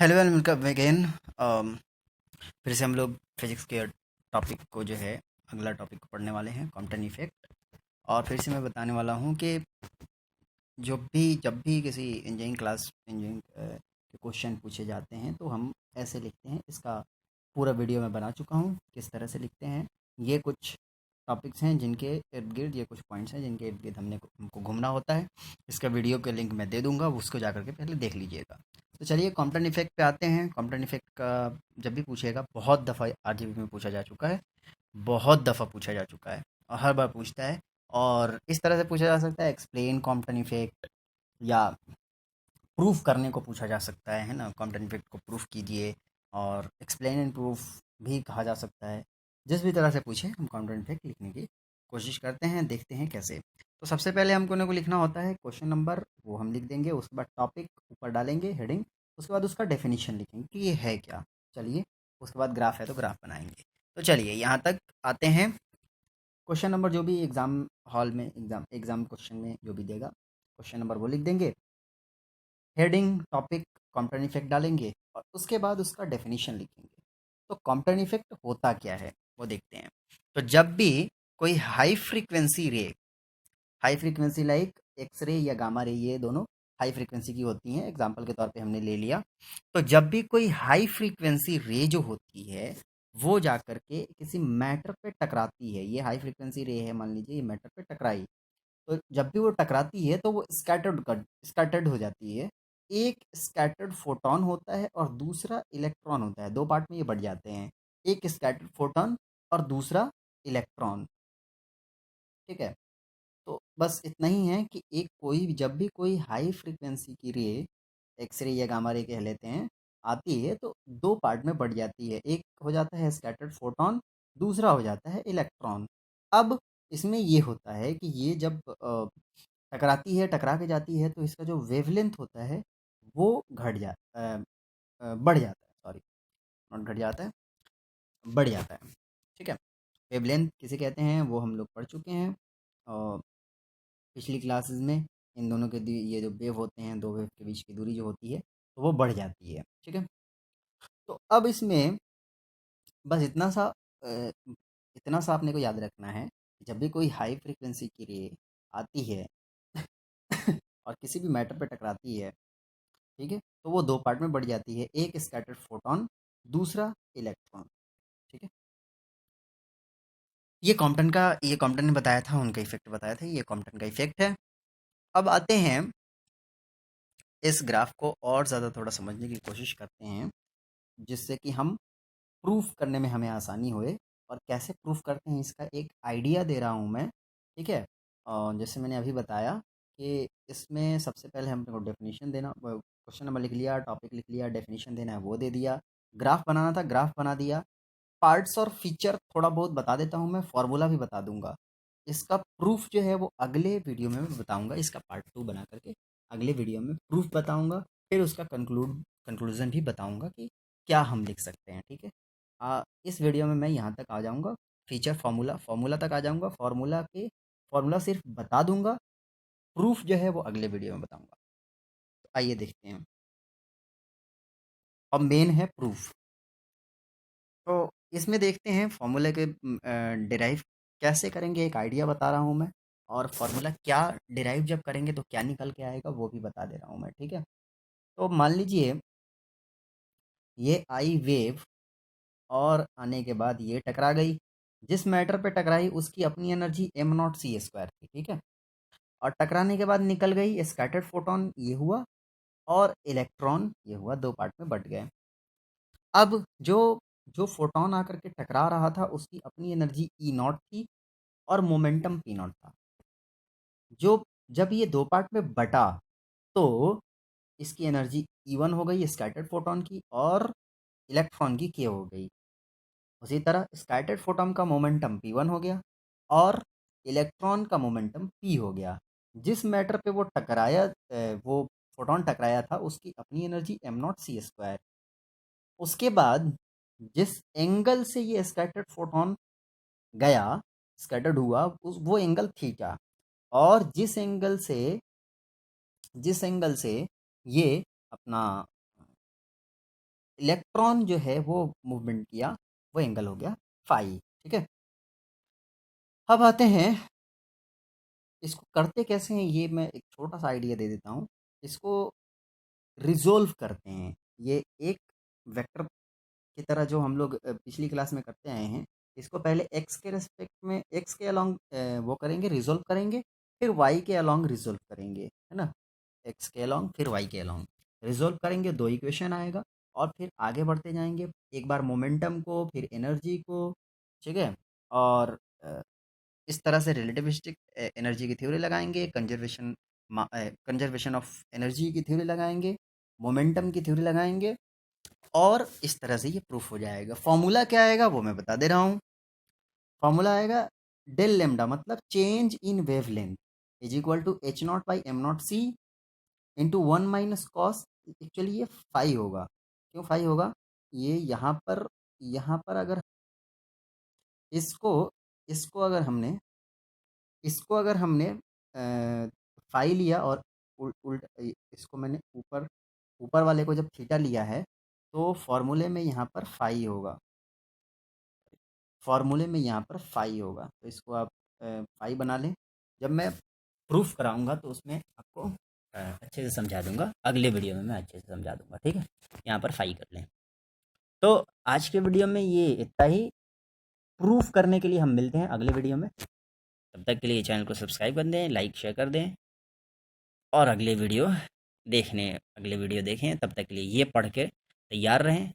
Hello and welcome again. फिर से हम लोग फिजिक्स के टॉपिक को जो है अगला टॉपिक को पढ़ने वाले हैं, कॉम्पटन इफेक्ट। और फिर से मैं बताने वाला हूँ कि जब भी किसी इंजीनियरिंग क्लास इंजीनियरिंग के क्वेश्चन पूछे जाते हैं तो हम ऐसे लिखते हैं। इसका पूरा वीडियो मैं बना चुका हूँ किस तरह से लिखते हैं। ये कुछ टॉपिक्स हैं जिनके इर्द गिर्द, ये कुछ पॉइंट्स हैं जिनके इर्द गिर्द हमको घूमना होता है। इसका वीडियो के लिंक मैं दे दूंगा, उसको जा करके पहले देख लीजिएगा। तो चलिए कॉम्पटन इफेक्ट पे आते हैं। कॉम्पटन इफेक्ट का जब भी पूछेगा, बहुत दफ़ा आरजीबी में पूछा जा चुका है, बहुत दफ़ा पूछा जा चुका है और हर बार पूछता है। और इस तरह से पूछा जा सकता है, एक्सप्लेन कॉम्पटन इफेक्ट, या प्रूफ करने को पूछा जा सकता है ना, कॉम्पटन इफेक्ट को प्रूफ कीजिए। और एक्सप्लेन एंड प्रूफ भी कहा जा सकता है। जिस भी तरह से पूछे हम कॉम्पटन इफेक्ट लिखने की कोशिश करते हैं, देखते हैं कैसे। तो सबसे पहले हमको को लिखना होता है क्वेश्चन नंबर, वो हम लिख देंगे। उसके बाद टॉपिक ऊपर डालेंगे, हेडिंग। उसके बाद उसका डेफिनेशन लिखेंगे कि ये है क्या। चलिए, उसके बाद ग्राफ है तो ग्राफ बनाएंगे। तो चलिए यहाँ तक आते हैं। क्वेश्चन नंबर जो भी एग्ज़ाम हॉल में, एग्ज़ाम क्वेश्चन में जो भी देगा, क्वेश्चन नंबर वो लिख देंगे। हेडिंग, टॉपिक, कॉम्पटन इफेक्ट डालेंगे और उसके बाद उसका डेफिनेशन लिखेंगे। तो कॉम्पटन इफेक्ट होता क्या है वो देखते हैं। तो जब भी कोई हाई फ्रीक्वेंसी लाइक एक्सरे या गामा रे, ये दोनों हाई फ्रीक्वेंसी की होती हैं, एग्जांपल के तौर पे हमने ले लिया। तो जब भी कोई हाई फ्रीक्वेंसी रे जो होती है वो जा करके किसी मैटर पे टकराती है, ये हाई फ्रीक्वेंसी रे है, मान लीजिए ये मैटर पे टकराई। तो जब भी वो टकराती है तो वो स्कैटर्ड हो जाती है। एक स्कैटर्ड फोटॉन होता है और दूसरा इलेक्ट्रॉन होता है, दो पार्ट में ये बढ़ जाते हैं। एक स्कैटर्ड फोटॉन और दूसरा इलेक्ट्रॉन। ठीक है। तो बस इतना ही है कि जब भी कोई हाई फ्रीक्वेंसी की रे, एक्सरे या गामा रे कह लेते हैं, आती है तो दो पार्ट में बढ़ जाती है। एक हो जाता है स्कैटर्ड फोटॉन, दूसरा हो जाता है इलेक्ट्रॉन। अब इसमें ये होता है कि ये जब टकराती है, टकरा के जाती है, तो इसका जो वेवलेंथ होता है वो बढ़ जाता है। सॉरी, नॉट घट जाता है, बढ़ जाता है। ठीक है। वेवलेंथ किसे कहते हैं वो हम लोग पढ़ चुके हैं और पिछली क्लासेस में। इन दोनों के ये जो वेव होते हैं, दो वेव के बीच की दूरी जो होती है तो वो बढ़ जाती है। ठीक है। तो अब इसमें बस इतना सा आपने को याद रखना है कि जब भी कोई हाई फ्रीक्वेंसी की रे आती है और किसी भी मैटर पे टकराती है, ठीक है, तो वो दो पार्ट में बढ़ जाती है। एक स्कैटर्ड फोटॉन, दूसरा इलेक्ट्रॉन। ठीक है। ये कॉम्पटन ने बताया था, उनका इफेक्ट बताया था, ये कॉम्पटन का इफेक्ट है। अब आते हैं, इस ग्राफ को और ज़्यादा थोड़ा समझने की कोशिश करते हैं जिससे कि हम प्रूफ करने में हमें आसानी होए। और कैसे प्रूफ करते हैं इसका एक आइडिया दे रहा हूँ मैं। ठीक है। और जैसे मैंने अभी बताया कि इसमें सबसे पहले हमने को डेफिनेशन देना, क्वेश्चन नंबर लिख लिया, टॉपिक लिख लिया, डेफिनेशन देना है वो दे दिया, ग्राफ बनाना था ग्राफ बना दिया। पार्ट्स और फीचर थोड़ा बहुत बता देता हूँ मैं, फार्मूला भी बता दूंगा। इसका प्रूफ जो है वो अगले वीडियो में मैं बताऊंगा, इसका पार्ट 2 बना करके अगले वीडियो में प्रूफ बताऊंगा। फिर उसका कंक्लूजन भी बताऊंगा कि क्या हम लिख सकते हैं। ठीक है। इस वीडियो में मैं यहाँ तक आ जाऊँगा, फीचर फार्मूला तक आ जाऊँगा। फार्मूला सिर्फ बता दूंगा, प्रूफ जो है वो अगले वीडियो में बताऊंगा। तो आइए देखते हैं। अब मेन है प्रूफ। तो इसमें देखते हैं फॉर्मूले के डिराइव कैसे करेंगे, एक आइडिया बता रहा हूँ मैं। और फॉर्मूला क्या डिराइव जब करेंगे तो क्या निकल के आएगा वो भी बता दे रहा हूँ मैं। ठीक है। तो मान लीजिए ये आई वेव, और आने के बाद ये टकरा गई। जिस मैटर पे टकराई उसकी अपनी एनर्जी m0 c² थी। ठीक है। और टकराने के बाद निकल गई, स्कैटर्ड फोटोन ये हुआ और इलेक्ट्रॉन ये हुआ, दो पार्ट में बट गए। अब जो जो फोटोन आकर के टकरा रहा था उसकी अपनी एनर्जी E0 थी और मोमेंटम P0 था। जो जब ये दो पार्ट में बटा तो इसकी एनर्जी E1 हो गई स्कैटर्ड फोटोन की, और इलेक्ट्रॉन की K हो गई। उसी तरह स्कैटर्ड फोटोन का मोमेंटम P1 हो गया और इलेक्ट्रॉन का मोमेंटम P हो गया। जिस मैटर पे वो फोटोन टकराया था उसकी अपनी एनर्जी m0 c²। उसके बाद जिस एंगल से ये स्कैटर्ड फोटोन गया, स्कैटर्ड हुआ, उस वो एंगल थीटा। और जिस एंगल से ये अपना इलेक्ट्रॉन जो है वो मूवमेंट किया, वो एंगल हो गया फाई। ठीक है, अब आते हैं इसको करते कैसे हैं, ये मैं एक छोटा सा आइडिया दे देता हूँ। इसको रिजोल्व करते हैं, ये एक वेक्टर की तरह जो हम लोग पिछली क्लास में करते आए हैं। इसको पहले एक्स के रेस्पेक्ट में, एक्स के अलॉन्ग वो करेंगे, रिजोल्व करेंगे, फिर वाई के अलॉन्ग रिजोल्व करेंगे, है ना। एक्स के अलॉन्ग फिर वाई के अलॉन्ग रिजोल्व करेंगे, दो इक्वेशन आएगा, और फिर आगे बढ़ते जाएंगे, एक बार मोमेंटम को, फिर एनर्जी को। ठीक है, और इस तरह से रिलेटिविस्टिक एनर्जी की थ्योरी लगाएंगे, कंजर्वेशन ऑफ एनर्जी की थ्योरी लगाएंगे, मोमेंटम की थ्योरी लगाएंगे, और इस तरह से ये प्रूफ हो जाएगा। फॉर्मूला क्या आएगा वो मैं बता दे रहा हूँ। फॉर्मूला आएगा डेल लेमडा, मतलब change in wavelength, is equal to h nought by m nought c into one minus cos. Actually ये फाई होगा। क्यों फाई होगा? ये यहाँ पर अगर इसको इसको अगर हमने इसको अगर हमने फाई लिया, और उल्ट इसको मैंने ऊपर ऊपर वाले को जब थीटा लिया है, तो फॉर्मूले में यहाँ पर फाई होगा, फॉर्मूले में यहाँ पर फाई होगा। तो इसको आप फाई बना लें। जब मैं प्रूफ कराऊंगा तो उसमें आपको अच्छे से समझा दूंगा, अगले वीडियो में मैं अच्छे से समझा दूंगा। ठीक है, यहाँ पर फाई कर लें। तो आज के वीडियो में ये इतना ही। प्रूफ करने के लिए हम मिलते हैं अगले वीडियो में। तब तक के लिए चैनल को सब्सक्राइब कर दें, लाइक शेयर कर दें, और अगले वीडियो देखें। तब तक के लिए ये पढ़ के तैयार रहें।